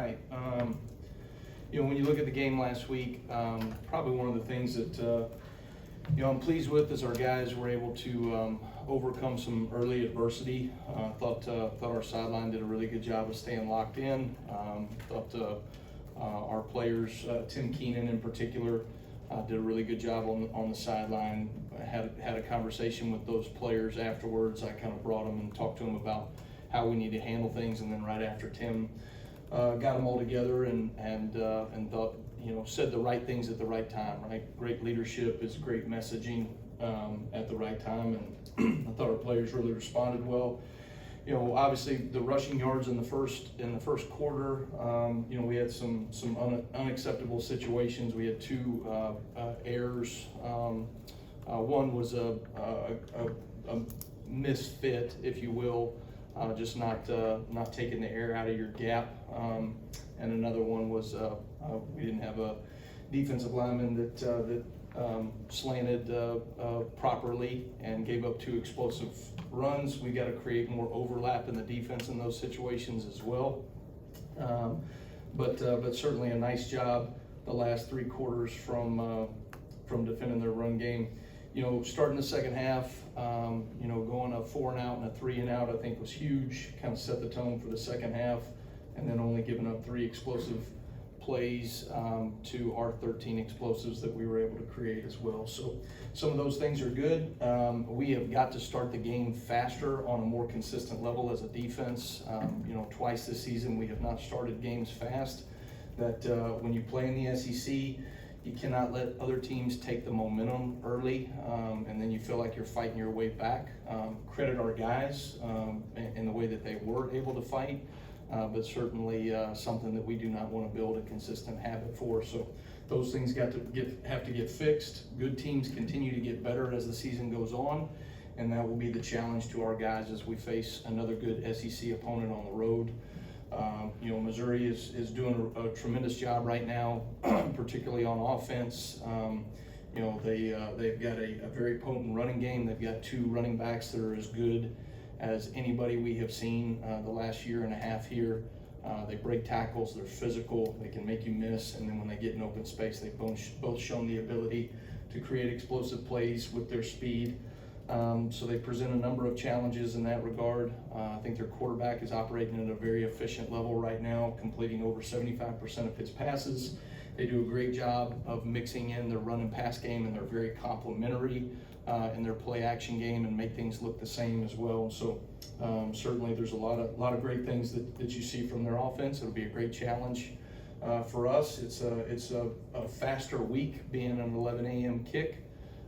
right. When you look at the game last week, probably one of the things that I'm pleased with is our guys were able to overcome some early adversity. Thought our sideline did a really good job of staying locked in. Thought our players, Tim Keenan in particular, did a really good job on the sideline. Had a conversation with those players afterwards. I kind of brought them and talked to them about how we need to handle things, and then right after Tim got them all together and thought, said the right things at the right time, right? Great leadership is great messaging at the right time, and I thought our players really responded well. Obviously the rushing yards in the first quarter, we had some unacceptable situations. We had two errors. One was a misfit, if you will, just not taking the air out of your gap. And another one was we didn't have a defensive lineman that slanted properly and gave up two explosive runs. We got to create more overlap in the defense in those situations as well. But certainly a nice job the last three quarters from defending their run game. Starting the second half, going a 4 and out and a 3 and out, I think was huge. Kind of set the tone for the second half, and then only giving up 3 explosive plays to our 13 explosives that we were able to create as well. So some of those things are good. We have got to start the game faster on a more consistent level as a defense. Twice this season we have not started games fast. That when you play in the SEC, you cannot let other teams take the momentum early, and then you feel like you're fighting your way back. Credit our guys in the way that they were able to fight, but certainly something that we do not want to build a consistent habit for. So those things have to get fixed. Good teams continue to get better as the season goes on, and that will be the challenge to our guys as we face another good SEC opponent on the road. Missouri is doing a tremendous job right now, particularly on offense. They've got a very potent running game. They've got 2 running backs that are as good as anybody we have seen the last year and a half here. They break tackles, they're physical, they can make you miss, and then when they get in open space, they've both shown the ability to create explosive plays with their speed. So they present a number of challenges in that regard. I think their quarterback is operating at a very efficient level right now, completing over 75% of his passes. They do a great job of mixing in their run and pass game, and they're very complementary in their play action game and make things look the same as well. So certainly there's a lot of great things that you see from their offense. It'll be a great challenge for us. It's a faster week being an 11 a.m. kick.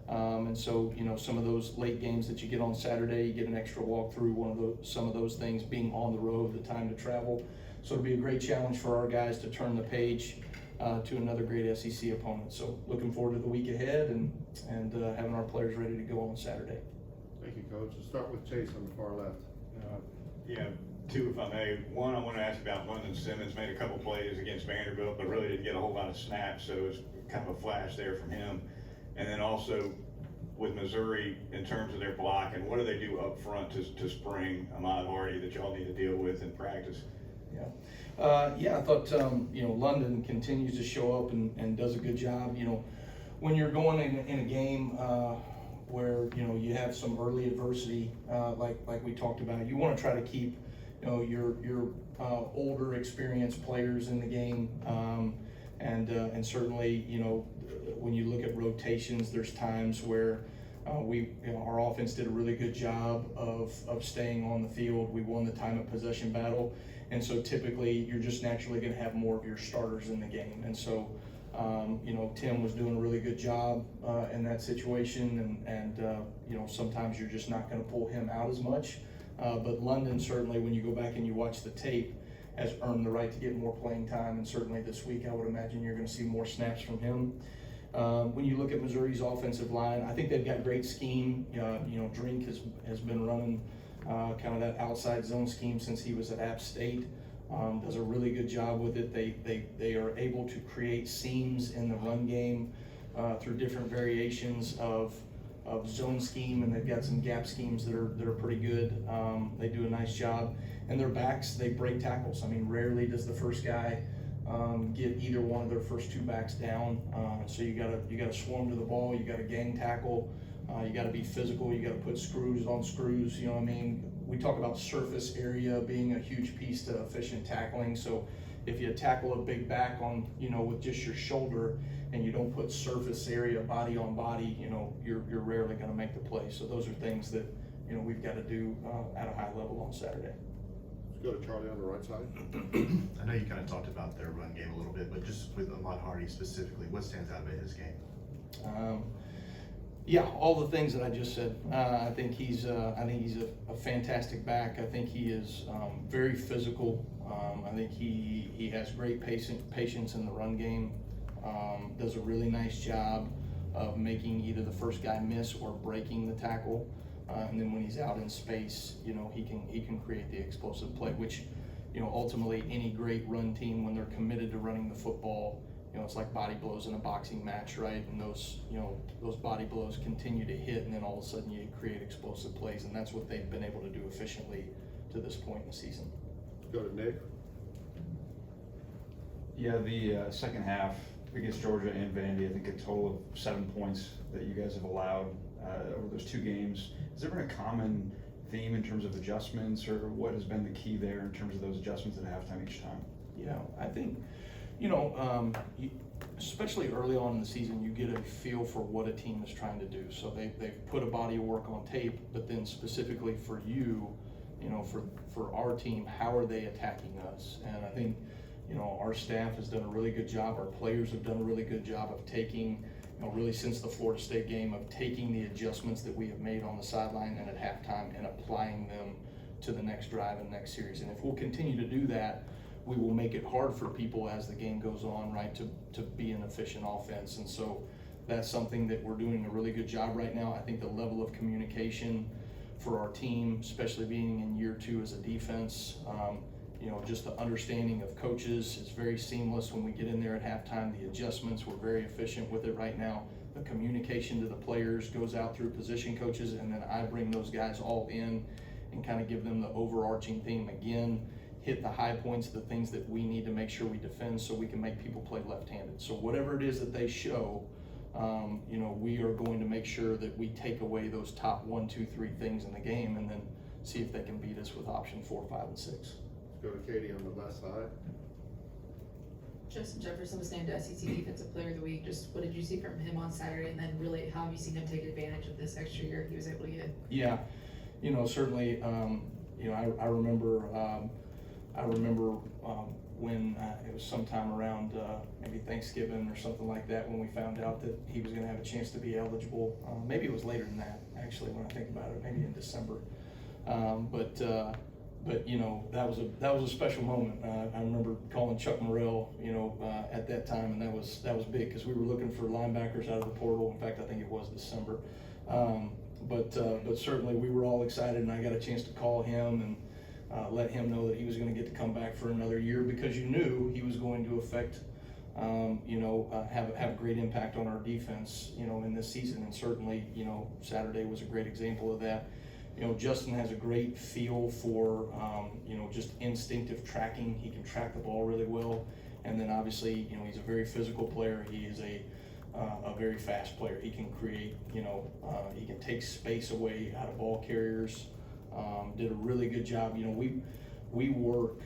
And so, some of those late games that you get on Saturday, you get an extra walkthrough, some of those things being on the road, the time to travel. So it'll be a great challenge for our guys to turn the page to another great SEC opponent. So looking forward to the week ahead and having our players ready to go on Saturday. Thank you, Coach. Let's start with Chase on the far left. Two, if I may. One, I want to ask about London Simmons. Made a couple plays against Vanderbilt, but really didn't get a whole lot of snaps, so it was kind of a flash there from him. And then also with Missouri, in terms of their block, and what do they do up front to spring Ahmad Hardy that y'all need to deal with in practice? I thought London continues to show up and does a good job. When you're going in a game where you have some early adversity, like we talked about, you want to try to keep your older, experienced players in the game, and certainly when you look at rotations, there's times where our offense did a really good job of staying on the field. We won the time of possession battle, and so typically you're just naturally going to have more of your starters in the game. And so Tim was doing a really good job in that situation, and sometimes you're just not going to pull him out as much. But London, certainly when you go back and you watch the tape, has earned the right to get more playing time, and certainly this week I would imagine you're going to see more snaps from him. When you look at Missouri's offensive line, I think they've got great scheme. Drink has been running kind of that outside zone scheme since he was at App State. Does a really good job with it. They are able to create seams in the run game through different variations of of zone scheme, and they've got some gap schemes that are pretty good. They do a nice job, and their backs, they break tackles. I mean, rarely does the first guy get either one of their first two backs down. So you gotta swarm to the ball, you gotta gang tackle, you gotta be physical, you gotta put screws on screws. You know what I mean? We talk about surface area being a huge piece to efficient tackling. So if you tackle a big back on, with just your shoulder, and you don't put surface area body on body, you're rarely going to make the play. So those are things that we've got to do at a high level on Saturday. Let's go to Charlie on the right side. I know you kind of talked about their run game a little bit, but just with Ahmad Hardy specifically, what stands out about his game? Yeah, all the things that I just said. I think he's a fantastic back. I think he is very physical. I think he has great patience in the run game. Does a really nice job of making either the first guy miss or breaking the tackle. And then when he's out in space, he can create the explosive play, which, ultimately any great run team, when they're committed to running the football, it's like body blows in a boxing match, right? And those body blows continue to hit, and then all of a sudden you create explosive plays, and that's what they've been able to do efficiently to this point in the season. Go to Nick. Yeah, the second half against Georgia and Vandy, I think a total of 7 points that you guys have allowed over those two games. Has there been a common theme in terms of adjustments, or what has been the key there in terms of those adjustments at halftime each time? Yeah, I think, especially early on in the season, you get a feel for what a team is trying to do. So they've put a body of work on tape, but then specifically for you, for our team, how are they attacking us? And I think, our staff has done a really good job. Our players have done a really good job of taking, really since the Florida State game, of taking the adjustments that we have made on the sideline and at halftime and applying them to the next drive and next series. And if we'll continue to do that, we will make it hard for people as the game goes on, right, to be an efficient offense. And so that's something that we're doing a really good job right now. I think the level of communication for our team, especially being in year 2 as a defense, just the understanding of coaches is very seamless when we get in there at halftime. The adjustments, we're very efficient with it right now. The communication to the players goes out through position coaches, and then I bring those guys all in and kind of give them the overarching theme again, hit the high points, the things that we need to make sure we defend so we can make people play left-handed. So whatever it is that they show, we are going to make sure that we take away those top 1, 2, 3 things in the game, and then see if they can beat us with option 4, 5, and 6. Go to Katie on the left side. Justin Jefferson was named SEC Defensive Player of the Week. Just what did you see from him on Saturday, and then really how have you seen him take advantage of this extra year he was able to get? Yeah, certainly. I remember when it was sometime around maybe Thanksgiving or something like that when we found out that he was going to have a chance to be eligible. Maybe it was later than that, actually, when I think about it. Maybe in December. But that was a special moment. I remember calling Chuck Morrell, at that time, and that was big because we were looking for linebackers out of the portal. In fact, I think it was December. But certainly we were all excited, and I got a chance to call him and let him know that he was going to get to come back for another year, because you knew he was going to affect, have a great impact on our defense, in this season. And certainly, Saturday was a great example of that. Justin has a great feel for, just instinctive tracking. He can track the ball really well. And then obviously, he's a very physical player. He is a very fast player. He can create, he can take space away out of ball carriers. Did a really good job. We work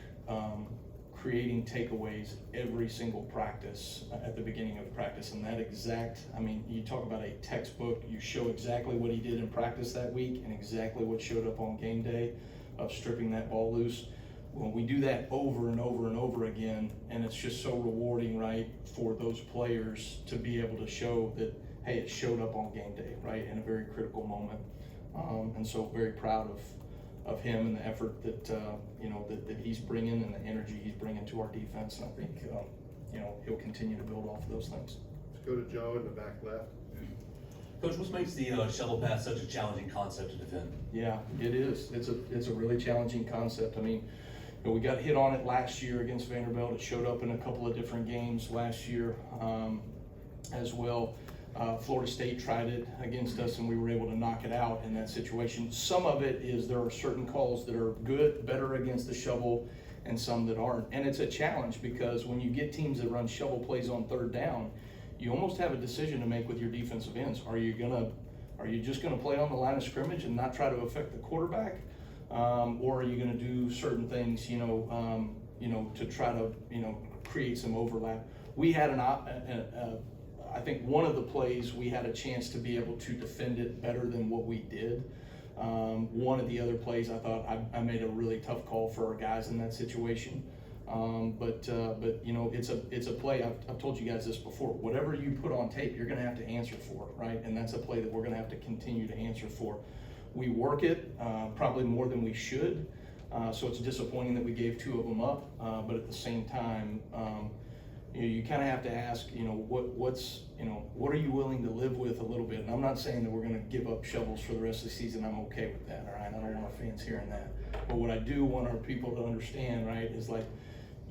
creating takeaways every single practice at the beginning of practice, and you talk about a textbook. You show exactly what he did in practice that week and exactly what showed up on game day of stripping that ball loose. When we do that over and over and over again, and it's just so rewarding, right, for those players to be able to show that, hey, it showed up on game day, right, in a very critical moment. And so very proud of him and the effort that that he's bringing and the energy he's bringing to our defense. And I think he'll continue to build off of those things. Let's go to Joe in the back left. Coach, what makes the shovel pass such a challenging concept to defend? Yeah, it is. It's a really challenging concept. I mean, we got hit on it last year against Vanderbilt. It showed up in a couple of different games last year as well. Florida State tried it against us and we were able to knock it out in that situation. Some of it is there are certain calls that are good, better against the shovel, and some that aren't. And it's a challenge because when you get teams that run shovel plays on third down, you almost have a decision to make with your defensive ends. Are you just gonna play on the line of scrimmage and not try to affect the quarterback? Or are you gonna do certain things, to try to, create some overlap? We had I think one of the plays, we had a chance to be able to defend it better than what we did. One of the other plays, I thought I made a really tough call for our guys in that situation. But it's a play, I've told you guys this before, whatever you put on tape, you're gonna have to answer for, right? And that's a play that we're gonna have to continue to answer for. We work it, probably more than we should. So it's disappointing that we gave 2 of them up, but at the same time, you kind of have to ask, what are you willing to live with a little bit? And I'm not saying that we're going to give up shovels for the rest of the season. I'm okay with that, all right? I don't want our fans hearing that. But what I do want our people to understand, right, is like,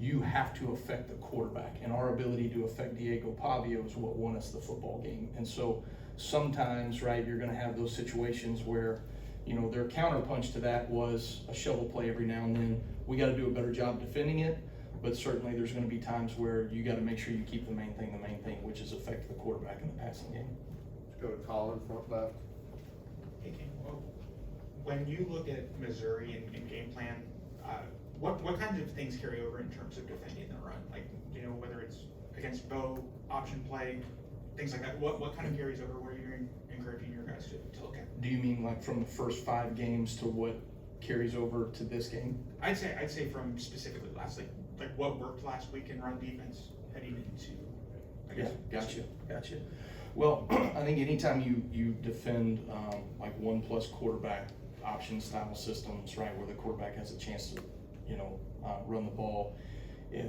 you have to affect the quarterback, and our ability to affect Diego Pavio is what won us the football game. And so sometimes, right, you're going to have those situations where, their counterpunch to that was a shovel play every now and then. We got to do a better job defending it. But certainly there's going to be times where you got to make sure you keep the main thing, which is affect the quarterback in the passing game. Let's go to Colin, front left. Hey, Kane, well, when you look at Missouri and game plan, what kinds of things carry over in terms of defending the run? Like, whether it's against Bo, option play, things like that. What kind of carries over? What are you encouraging your guys to look at? Do you mean like from the first 5 games to what carries over to this game? I'd say from specifically last, like what worked last week in run defense heading into, I guess. Gotcha. Well, I think anytime you defend like 1+ quarterback option style systems, right, where the quarterback has a chance to, run the ball,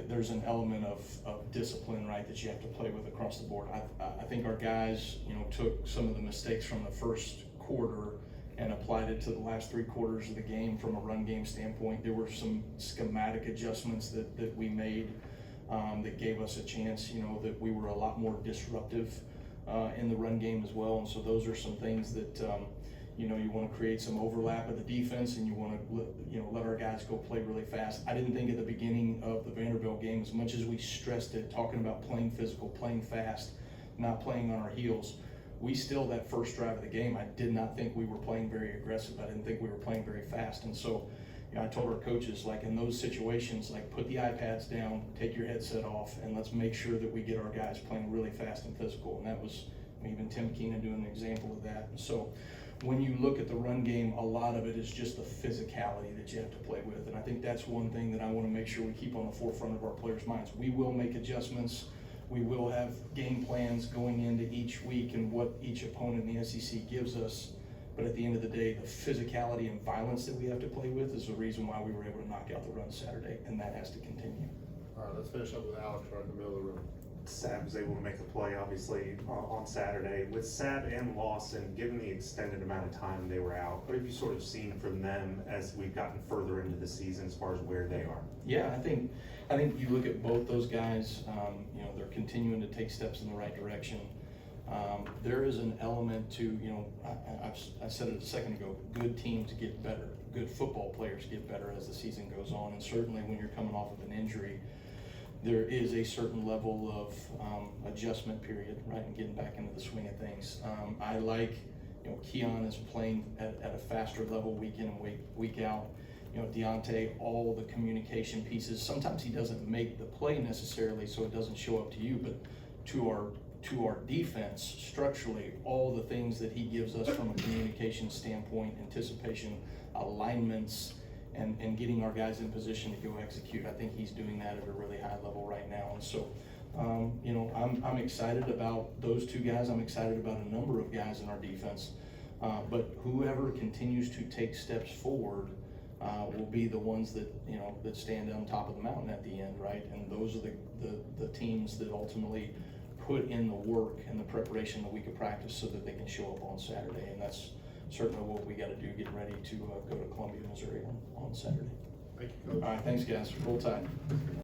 there's an element of discipline, right, that you have to play with across the board. I think our guys, took some of the mistakes from the first quarter and applied it to the last 3 quarters of the game from a run game standpoint. There were some schematic adjustments that we made that gave us a chance, that we were a lot more disruptive in the run game as well. And so those are some things that, you want to create some overlap of the defense, and you want to, let our guys go play really fast. I didn't think at the beginning of the Vanderbilt game, as much as we stressed it, talking about playing physical, playing fast, not playing on our heels, we still, that first drive of the game, I did not think we were playing very aggressive. I didn't think we were playing very fast. And so, I told our coaches, like in those situations, like put the iPads down, take your headset off, and let's make sure that we get our guys playing really fast and physical. And that was even Tim Keenan doing an example of that. And so when you look at the run game, a lot of it is just the physicality that you have to play with. And I think that's one thing that I want to make sure we keep on the forefront of our players' minds. We will make adjustments. We will have game plans going into each week and what each opponent in the SEC gives us. But at the end of the day, the physicality and violence that we have to play with is the reason why we were able to knock out the run Saturday, and that has to continue. All right, let's finish up with Alex right in the middle of the room. Sab was able to make the play, obviously, on Saturday. With Sab and Lawson, given the extended amount of time they were out, what have you sort of seen from them as we've gotten further into the season as far as where they are? Yeah, I think you look at both those guys, they're continuing to take steps in the right direction. There is an element to, I said it a second ago, good teams get better. Good football players get better as the season goes on. And certainly when you're coming off of an injury, there is a certain level of adjustment period, right, and getting back into the swing of things. I like, Keon is playing at a faster level week in and week out. Deontay, all the communication pieces. Sometimes he doesn't make the play necessarily, so it doesn't show up to you, but to our defense, structurally, all the things that he gives us from a communication standpoint, anticipation, alignments, and getting our guys in position to go execute. I think he's doing that at a really high level right now. And so, I'm excited about those 2 guys. I'm excited about a number of guys in our defense. But whoever continues to take steps forward will be the ones that, that stand on top of the mountain at the end, right? And those are the teams that ultimately put in the work and the preparation the week of practice so that they can show up on Saturday. And that's certainly what we got to do, get ready to go to Columbia, Missouri on Saturday. Thank you, Coach. All right, thanks guys. Roll Tide.